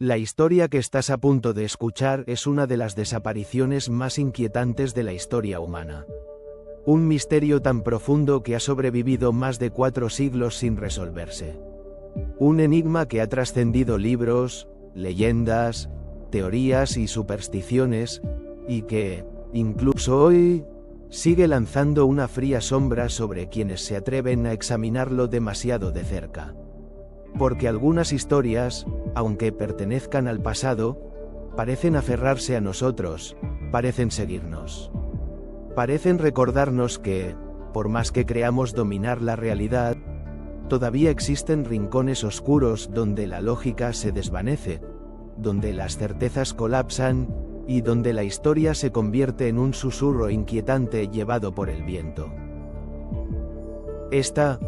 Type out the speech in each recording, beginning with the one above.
La historia que estás a punto de escuchar es una de las desapariciones más inquietantes de la historia humana. Un misterio tan profundo que ha sobrevivido más de 4 siglos sin resolverse. Un enigma que ha trascendido libros, leyendas, teorías y supersticiones, y que, incluso hoy, sigue lanzando una fría sombra sobre quienes se atreven a examinarlo demasiado de cerca. Porque algunas historias, aunque pertenezcan al pasado, parecen aferrarse a nosotros, parecen seguirnos. Parecen recordarnos que, por más que creamos dominar la realidad, todavía existen rincones oscuros donde la lógica se desvanece, donde las certezas colapsan, y donde la historia se convierte en un susurro inquietante llevado por el viento. Esta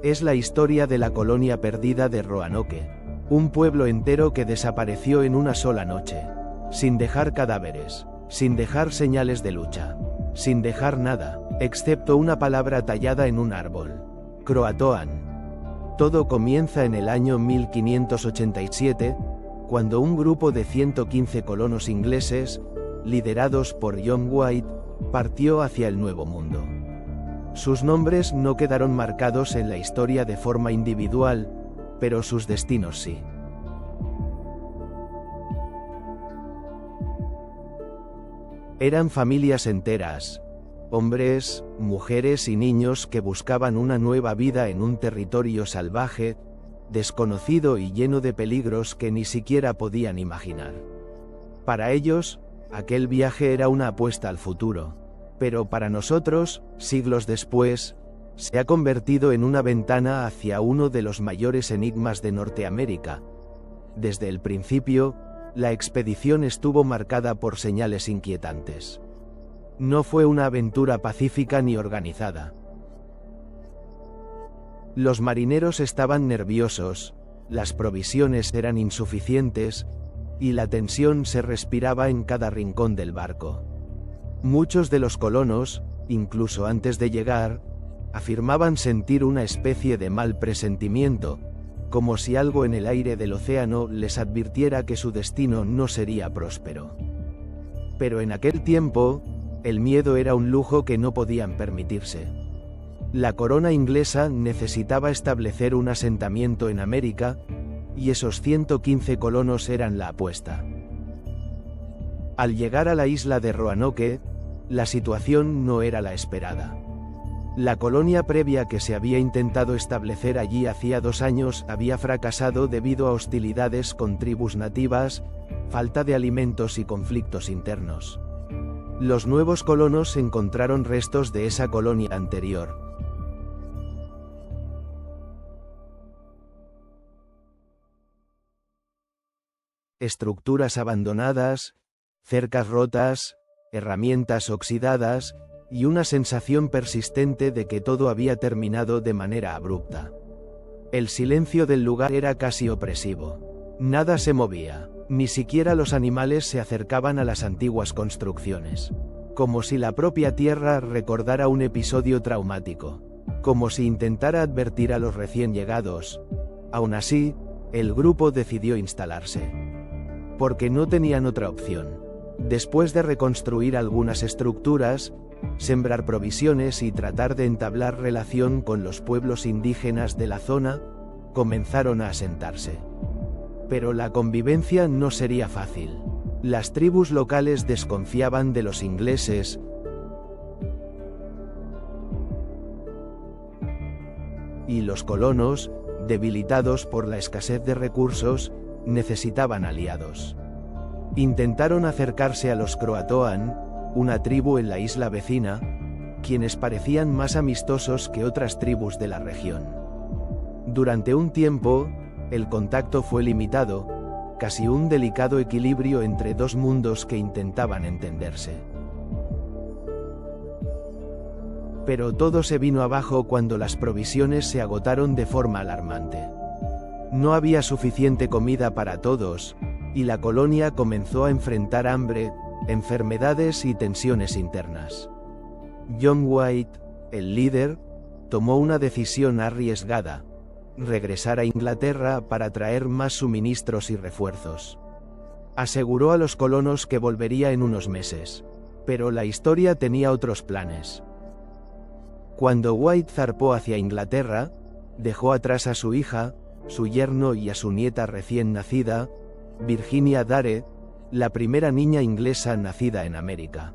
es la historia de la colonia perdida de Roanoke, un pueblo entero que desapareció en una sola noche, sin dejar cadáveres, sin dejar señales de lucha, sin dejar nada, excepto una palabra tallada en un árbol: Croatoan. Todo comienza en el año 1587, cuando un grupo de 115 colonos ingleses, liderados por John White, partió hacia el Nuevo Mundo. Sus nombres no quedaron marcados en la historia de forma individual, pero sus destinos sí. Eran familias enteras, hombres, mujeres y niños que buscaban una nueva vida en un territorio salvaje, desconocido y lleno de peligros que ni siquiera podían imaginar. Para ellos, aquel viaje era una apuesta al futuro, pero para nosotros, siglos después, se ha convertido en una ventana hacia uno de los mayores enigmas de Norteamérica. Desde el principio, la expedición estuvo marcada por señales inquietantes. No fue una aventura pacífica ni organizada. Los marineros estaban nerviosos, las provisiones eran insuficientes, y la tensión se respiraba en cada rincón del barco. Muchos de los colonos, incluso antes de llegar, afirmaban sentir una especie de mal presentimiento, como si algo en el aire del océano les advirtiera que su destino no sería próspero. Pero en aquel tiempo, el miedo era un lujo que no podían permitirse. La corona inglesa necesitaba establecer un asentamiento en América, y esos 115 colonos eran la apuesta. Al llegar a la isla de Roanoke, la situación no era la esperada. La colonia previa que se había intentado establecer allí hacía 2 años había fracasado debido a hostilidades con tribus nativas, falta de alimentos y conflictos internos. Los nuevos colonos encontraron restos de esa colonia anterior. Estructuras abandonadas, cercas rotas, herramientas oxidadas, y una sensación persistente de que todo había terminado de manera abrupta. El silencio del lugar era casi opresivo. Nada se movía, ni siquiera los animales se acercaban a las antiguas construcciones. Como si la propia tierra recordara un episodio traumático. Como si intentara advertir a los recién llegados. Aún así, el grupo decidió instalarse. Porque no tenían otra opción. Después de reconstruir algunas estructuras, sembrar provisiones y tratar de entablar relación con los pueblos indígenas de la zona, comenzaron a asentarse. Pero la convivencia no sería fácil. Las tribus locales desconfiaban de los ingleses, y los colonos, debilitados por la escasez de recursos, necesitaban aliados. Intentaron acercarse a los Croatoan, una tribu en la isla vecina, quienes parecían más amistosos que otras tribus de la región. Durante un tiempo, el contacto fue limitado, casi un delicado equilibrio entre 2 mundos que intentaban entenderse. Pero todo se vino abajo cuando las provisiones se agotaron de forma alarmante. No había suficiente comida para todos, y la colonia comenzó a enfrentar hambre, enfermedades y tensiones internas. John White, el líder, tomó una decisión arriesgada: regresar a Inglaterra para traer más suministros y refuerzos. Aseguró a los colonos que volvería en unos meses. Pero la historia tenía otros planes. Cuando White zarpó hacia Inglaterra, dejó atrás a su hija, su yerno y a su nieta recién nacida, Virginia Dare, la primera niña inglesa nacida en América.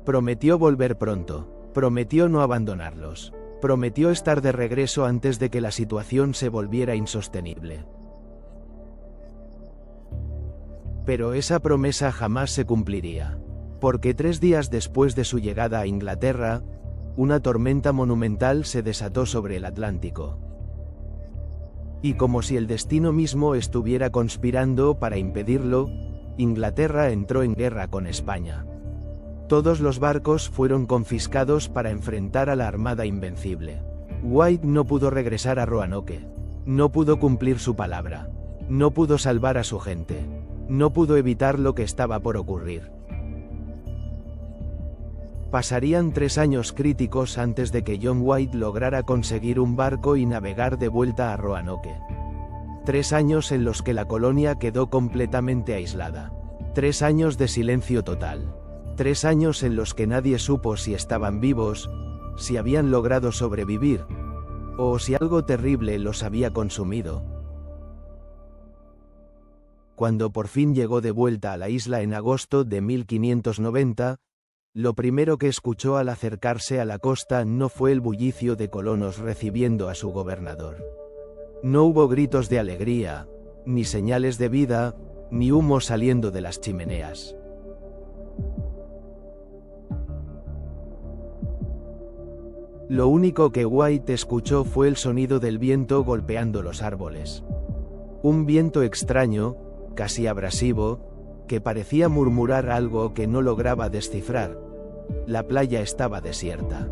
Prometió volver pronto, prometió no abandonarlos, prometió estar de regreso antes de que la situación se volviera insostenible. Pero esa promesa jamás se cumpliría. Porque 3 días después de su llegada a Inglaterra, una tormenta monumental se desató sobre el Atlántico. Y como si el destino mismo estuviera conspirando para impedirlo, Inglaterra entró en guerra con España. Todos los barcos fueron confiscados para enfrentar a la Armada Invencible. White no pudo regresar a Roanoke. No pudo cumplir su palabra. No pudo salvar a su gente. No pudo evitar lo que estaba por ocurrir. Pasarían 3 años críticos antes de que John White lograra conseguir un barco y navegar de vuelta a Roanoke. 3 años en los que la colonia quedó completamente aislada. 3 años de silencio total. 3 años en los que nadie supo si estaban vivos, si habían logrado sobrevivir, o si algo terrible los había consumido. Cuando por fin llegó de vuelta a la isla en agosto de 1590, lo primero que escuchó al acercarse a la costa no fue el bullicio de colonos recibiendo a su gobernador. No hubo gritos de alegría, ni señales de vida, ni humo saliendo de las chimeneas. Lo único que White escuchó fue el sonido del viento golpeando los árboles. Un viento extraño, casi abrasivo, que parecía murmurar algo que no lograba descifrar. La playa estaba desierta.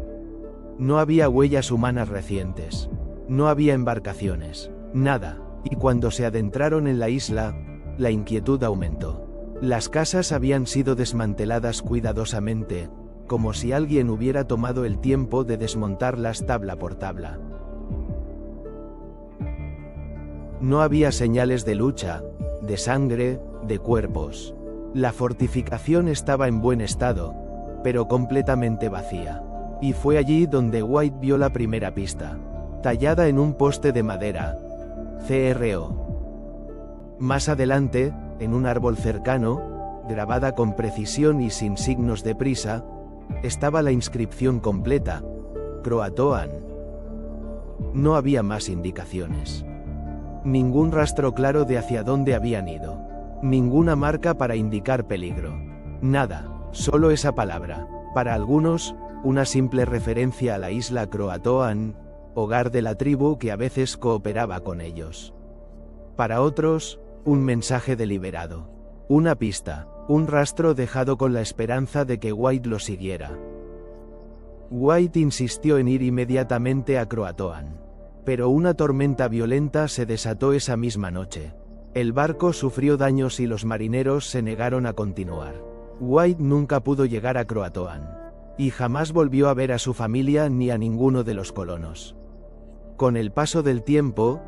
No había huellas humanas recientes. No había embarcaciones. Nada. Y cuando se adentraron en la isla, la inquietud aumentó. Las casas habían sido desmanteladas cuidadosamente, como si alguien hubiera tomado el tiempo de desmontarlas tabla por tabla. No había señales de lucha, de sangre, de cuerpos. La fortificación estaba en buen estado, pero completamente vacía. Y fue allí donde White vio la primera pista, tallada en un poste de madera. CRO. Más adelante, en un árbol cercano, grabada con precisión y sin signos de prisa, estaba la inscripción completa: Croatoan. No había más indicaciones. Ningún rastro claro de hacia dónde habían ido. Ninguna marca para indicar peligro. Nada, solo esa palabra. Para algunos, una simple referencia a la isla Croatoan, hogar de la tribu que a veces cooperaba con ellos. Para otros, un mensaje deliberado. Una pista, un rastro dejado con la esperanza de que White lo siguiera. White insistió en ir inmediatamente a Croatoan. Pero una tormenta violenta se desató esa misma noche. El barco sufrió daños y los marineros se negaron a continuar. White nunca pudo llegar a Croatoan. Y jamás volvió a ver a su familia ni a ninguno de los colonos. Con el paso del tiempo,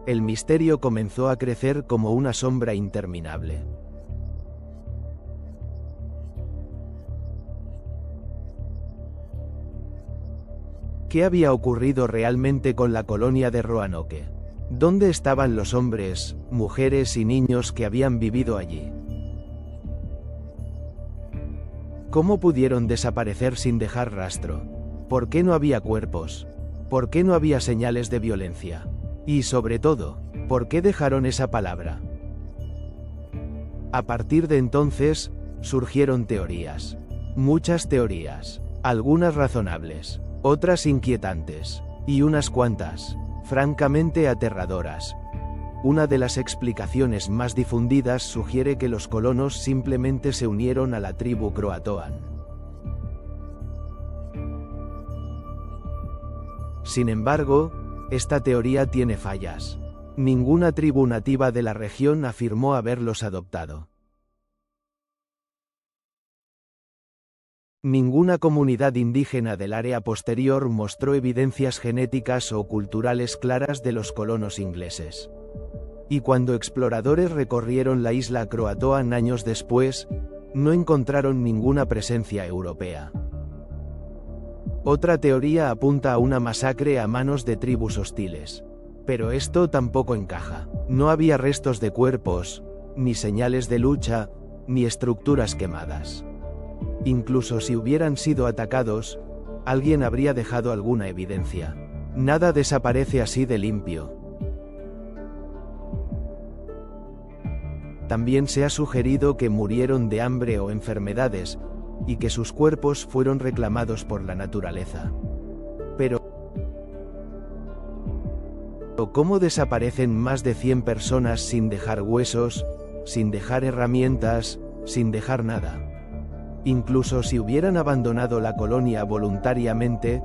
el misterio comenzó a crecer como una sombra interminable. ¿Qué había ocurrido realmente con la colonia de Roanoke? ¿Dónde estaban los hombres, mujeres y niños que habían vivido allí? ¿Cómo pudieron desaparecer sin dejar rastro? ¿Por qué no había cuerpos? ¿Por qué no había señales de violencia? Y sobre todo, ¿por qué dejaron esa palabra? A partir de entonces, surgieron teorías. Muchas teorías. Algunas razonables, otras inquietantes, y unas cuantas, francamente aterradoras. Una de las explicaciones más difundidas sugiere que los colonos simplemente se unieron a la tribu Croatoan. Sin embargo, esta teoría tiene fallas. Ninguna tribu nativa de la región afirmó haberlos adoptado. Ninguna comunidad indígena del área posterior mostró evidencias genéticas o culturales claras de los colonos ingleses. Y cuando exploradores recorrieron la isla Croatoan años después, no encontraron ninguna presencia europea. Otra teoría apunta a una masacre a manos de tribus hostiles. Pero esto tampoco encaja. No había restos de cuerpos, ni señales de lucha, ni estructuras quemadas. Incluso si hubieran sido atacados, alguien habría dejado alguna evidencia. Nada desaparece así de limpio. También se ha sugerido que murieron de hambre o enfermedades, y que sus cuerpos fueron reclamados por la naturaleza. Pero, ¿cómo desaparecen más de 100 personas sin dejar huesos, sin dejar herramientas, sin dejar nada? Incluso si hubieran abandonado la colonia voluntariamente,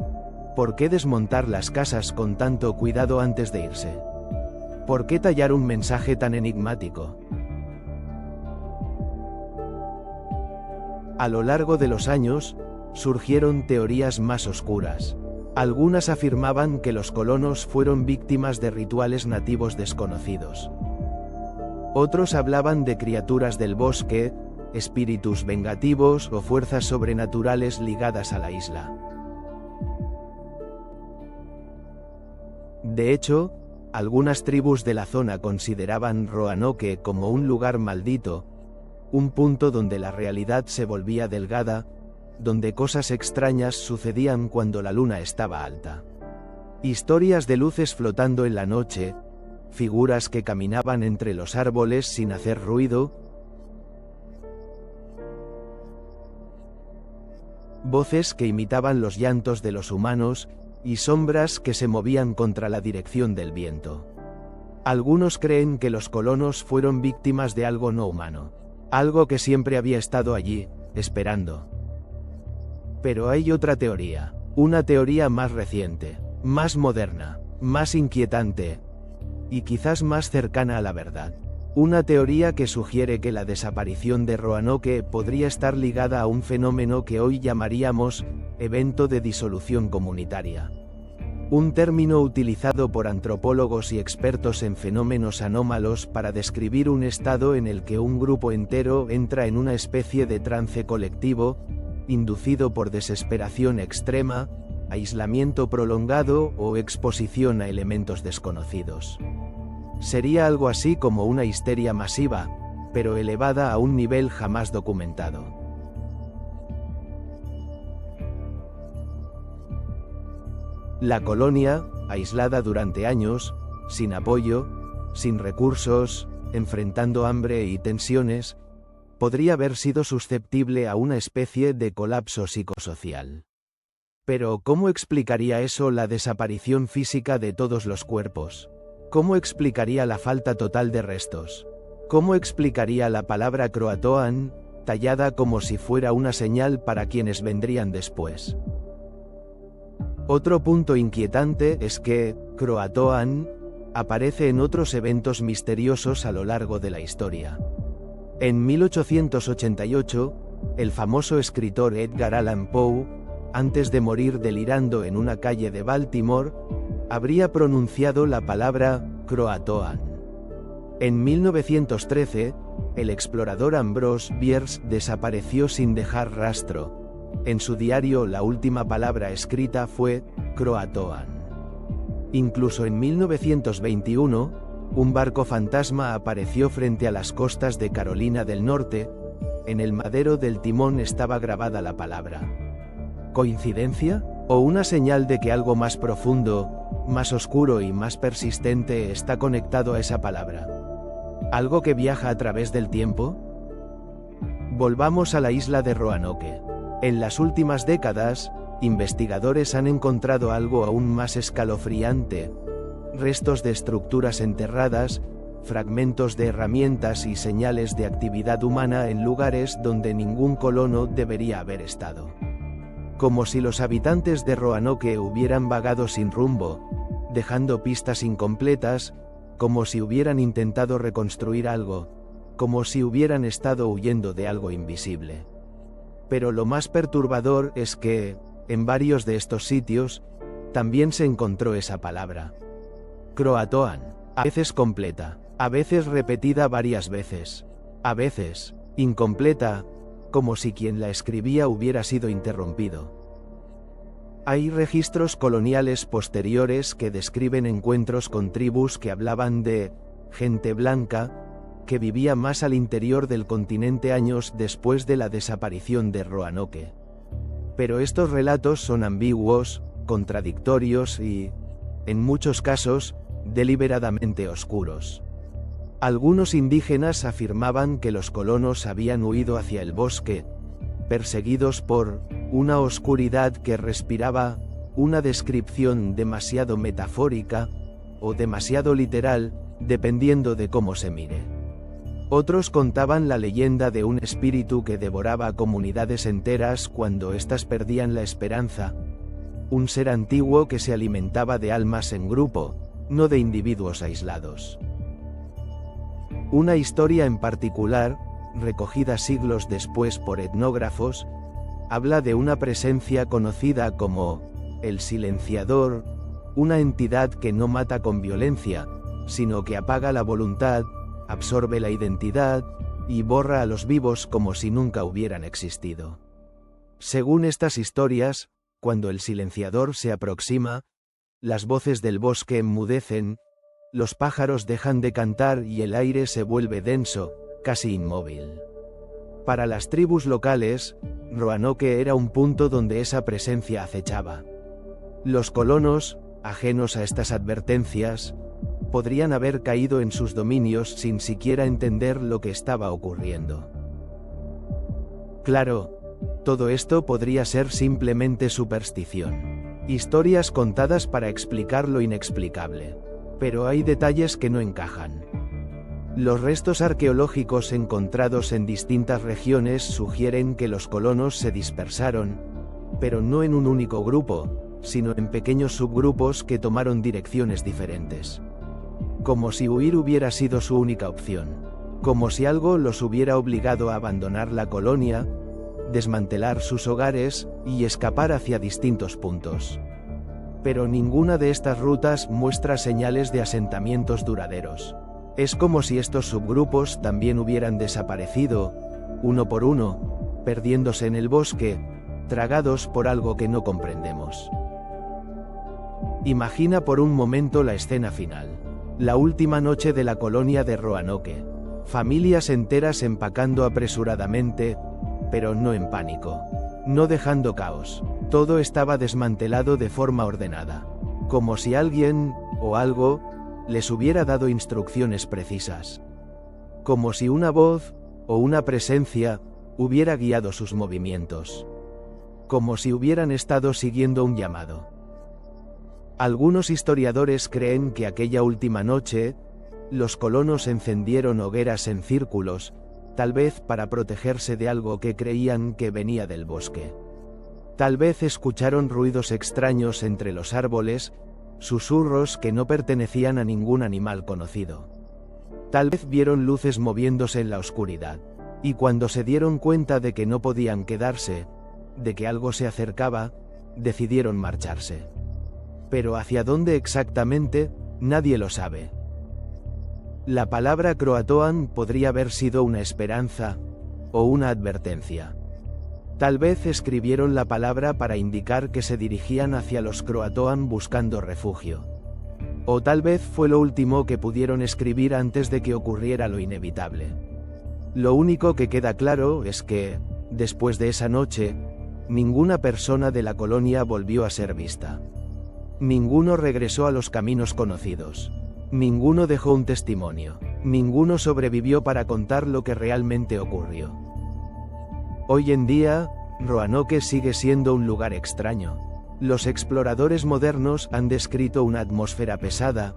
¿por qué desmontar las casas con tanto cuidado antes de irse? ¿Por qué tallar un mensaje tan enigmático? A lo largo de los años, surgieron teorías más oscuras. Algunas afirmaban que los colonos fueron víctimas de rituales nativos desconocidos. Otros hablaban de criaturas del bosque, espíritus vengativos o fuerzas sobrenaturales ligadas a la isla. De hecho, algunas tribus de la zona consideraban Roanoke como un lugar maldito, un punto donde la realidad se volvía delgada, donde cosas extrañas sucedían cuando la luna estaba alta. Historias de luces flotando en la noche, figuras que caminaban entre los árboles sin hacer ruido, voces que imitaban los llantos de los humanos, y sombras que se movían contra la dirección del viento. Algunos creen que los colonos fueron víctimas de algo no humano. Algo que siempre había estado allí, esperando. Pero hay otra teoría, una teoría más reciente, más moderna, más inquietante, y quizás más cercana a la verdad. Una teoría que sugiere que la desaparición de Roanoke podría estar ligada a un fenómeno que hoy llamaríamos evento de disolución comunitaria. Un término utilizado por antropólogos y expertos en fenómenos anómalos para describir un estado en el que un grupo entero entra en una especie de trance colectivo, inducido por desesperación extrema, aislamiento prolongado o exposición a elementos desconocidos. Sería algo así como una histeria masiva, pero elevada a un nivel jamás documentado. La colonia, aislada durante años, sin apoyo, sin recursos, enfrentando hambre y tensiones, podría haber sido susceptible a una especie de colapso psicosocial. Pero ¿cómo explicaría eso la desaparición física de todos los cuerpos? ¿Cómo explicaría la falta total de restos? ¿Cómo explicaría la palabra Croatoan, tallada como si fuera una señal para quienes vendrían después? Otro punto inquietante es que Croatoan aparece en otros eventos misteriosos a lo largo de la historia. En 1888, el famoso escritor Edgar Allan Poe, antes de morir delirando en una calle de Baltimore, habría pronunciado la palabra Croatoan. En 1913, el explorador Ambrose Bierce desapareció sin dejar rastro. En su diario la última palabra escrita fue Croatoan. Incluso en 1921, un barco fantasma apareció frente a las costas de Carolina del Norte. En el madero del timón estaba grabada la palabra. ¿Coincidencia? ¿O una señal de que algo más profundo, más oscuro y más persistente está conectado a esa palabra? ¿Algo que viaja a través del tiempo? Volvamos a la isla de Roanoke. En las últimas décadas, investigadores han encontrado algo aún más escalofriante: restos de estructuras enterradas, fragmentos de herramientas y señales de actividad humana en lugares donde ningún colono debería haber estado. Como si los habitantes de Roanoke hubieran vagado sin rumbo, dejando pistas incompletas, como si hubieran intentado reconstruir algo, como si hubieran estado huyendo de algo invisible. Pero lo más perturbador es que, en varios de estos sitios, también se encontró esa palabra. Croatoan. A veces completa, a veces repetida varias veces, a veces incompleta, como si quien la escribía hubiera sido interrumpido. Hay registros coloniales posteriores que describen encuentros con tribus que hablaban de gente blanca, que vivía más al interior del continente años después de la desaparición de Roanoke. Pero estos relatos son ambiguos, contradictorios y, en muchos casos, deliberadamente oscuros. Algunos indígenas afirmaban que los colonos habían huido hacia el bosque, perseguidos por una oscuridad que respiraba una descripción demasiado metafórica o demasiado literal, dependiendo de cómo se mire. Otros contaban la leyenda de un espíritu que devoraba comunidades enteras cuando éstas perdían la esperanza, un ser antiguo que se alimentaba de almas en grupo, no de individuos aislados. Una historia en particular, recogida siglos después por etnógrafos, habla de una presencia conocida como el silenciador, una entidad que no mata con violencia, sino que apaga la voluntad, absorbe la identidad, y borra a los vivos como si nunca hubieran existido. Según estas historias, cuando el silenciador se aproxima, las voces del bosque enmudecen, los pájaros dejan de cantar y el aire se vuelve denso, casi inmóvil. Para las tribus locales, Roanoke era un punto donde esa presencia acechaba. Los colonos, ajenos a estas advertencias, podrían haber caído en sus dominios sin siquiera entender lo que estaba ocurriendo. Claro, todo esto podría ser simplemente superstición. Historias contadas para explicar lo inexplicable. Pero hay detalles que no encajan. Los restos arqueológicos encontrados en distintas regiones sugieren que los colonos se dispersaron, pero no en un único grupo, sino en pequeños subgrupos que tomaron direcciones diferentes. Como si huir hubiera sido su única opción. Como si algo los hubiera obligado a abandonar la colonia, desmantelar sus hogares y escapar hacia distintos puntos. Pero ninguna de estas rutas muestra señales de asentamientos duraderos. Es como si estos subgrupos también hubieran desaparecido, uno por uno, perdiéndose en el bosque, tragados por algo que no comprendemos. Imagina por un momento la escena final. La última noche de la colonia de Roanoke. Familias enteras empacando apresuradamente, pero no en pánico. No dejando caos. Todo estaba desmantelado de forma ordenada. Como si alguien, o algo, les hubiera dado instrucciones precisas. Como si una voz, o una presencia, hubiera guiado sus movimientos. Como si hubieran estado siguiendo un llamado. Algunos historiadores creen que aquella última noche, los colonos encendieron hogueras en círculos, tal vez para protegerse de algo que creían que venía del bosque. Tal vez escucharon ruidos extraños entre los árboles, susurros que no pertenecían a ningún animal conocido. Tal vez vieron luces moviéndose en la oscuridad, y cuando se dieron cuenta de que no podían quedarse, de que algo se acercaba, decidieron marcharse. Pero ¿hacia dónde exactamente? Nadie lo sabe. La palabra Croatoan podría haber sido una esperanza, o una advertencia. Tal vez escribieron la palabra para indicar que se dirigían hacia los Croatoan buscando refugio. O tal vez fue lo último que pudieron escribir antes de que ocurriera lo inevitable. Lo único que queda claro es que, después de esa noche, ninguna persona de la colonia volvió a ser vista. Ninguno regresó a los caminos conocidos. Ninguno dejó un testimonio. Ninguno sobrevivió para contar lo que realmente ocurrió. Hoy en día, Roanoke sigue siendo un lugar extraño. Los exploradores modernos han descrito una atmósfera pesada,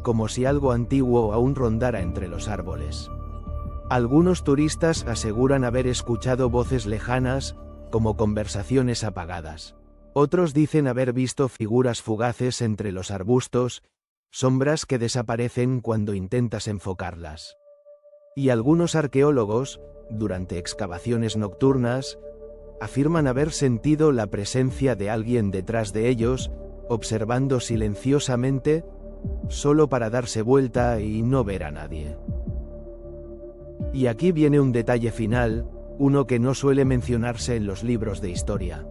como si algo antiguo aún rondara entre los árboles. Algunos turistas aseguran haber escuchado voces lejanas, como conversaciones apagadas. Otros dicen haber visto figuras fugaces entre los arbustos, sombras que desaparecen cuando intentas enfocarlas. Y algunos arqueólogos, durante excavaciones nocturnas, afirman haber sentido la presencia de alguien detrás de ellos, observando silenciosamente, solo para darse vuelta y no ver a nadie. Y aquí viene un detalle final, uno que no suele mencionarse en los libros de historia.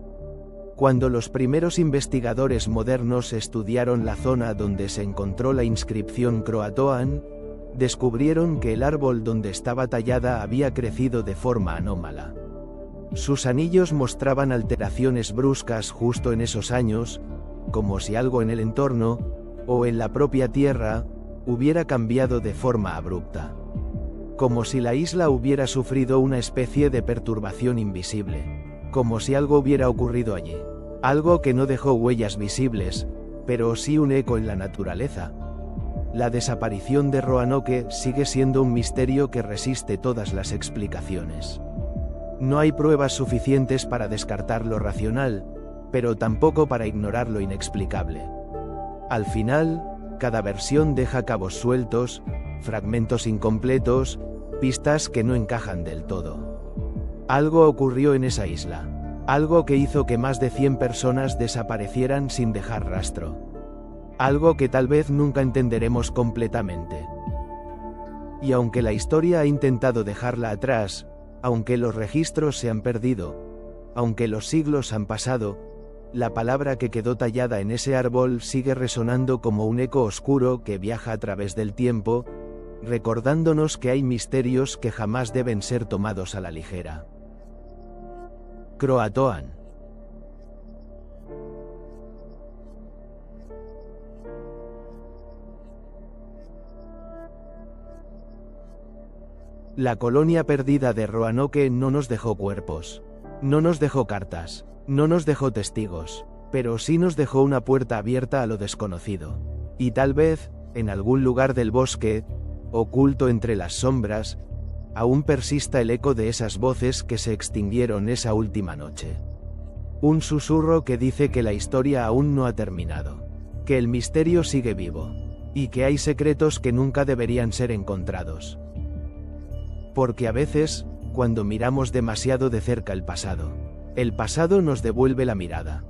Cuando los primeros investigadores modernos estudiaron la zona donde se encontró la inscripción Croatoan, descubrieron que el árbol donde estaba tallada había crecido de forma anómala. Sus anillos mostraban alteraciones bruscas justo en esos años, como si algo en el entorno, o en la propia tierra, hubiera cambiado de forma abrupta. Como si la isla hubiera sufrido una especie de perturbación invisible. Como si algo hubiera ocurrido allí. Algo que no dejó huellas visibles, pero sí un eco en la naturaleza. La desaparición de Roanoke sigue siendo un misterio que resiste todas las explicaciones. No hay pruebas suficientes para descartar lo racional, pero tampoco para ignorar lo inexplicable. Al final, cada versión deja cabos sueltos, fragmentos incompletos, pistas que no encajan del todo. Algo ocurrió en esa isla. Algo que hizo que más de 100 personas desaparecieran sin dejar rastro. Algo que tal vez nunca entenderemos completamente. Y aunque la historia ha intentado dejarla atrás, aunque los registros se han perdido, aunque los siglos han pasado, la palabra que quedó tallada en ese árbol sigue resonando como un eco oscuro que viaja a través del tiempo, recordándonos que hay misterios que jamás deben ser tomados a la ligera. Croatoan. La colonia perdida de Roanoke no nos dejó cuerpos. No nos dejó cartas. No nos dejó testigos. Pero sí nos dejó una puerta abierta a lo desconocido. Y tal vez, en algún lugar del bosque, oculto entre las sombras, aún persista el eco de esas voces que se extinguieron esa última noche. Un susurro que dice que la historia aún no ha terminado. Que el misterio sigue vivo. Y que hay secretos que nunca deberían ser encontrados. Porque a veces, cuando miramos demasiado de cerca el pasado nos devuelve la mirada.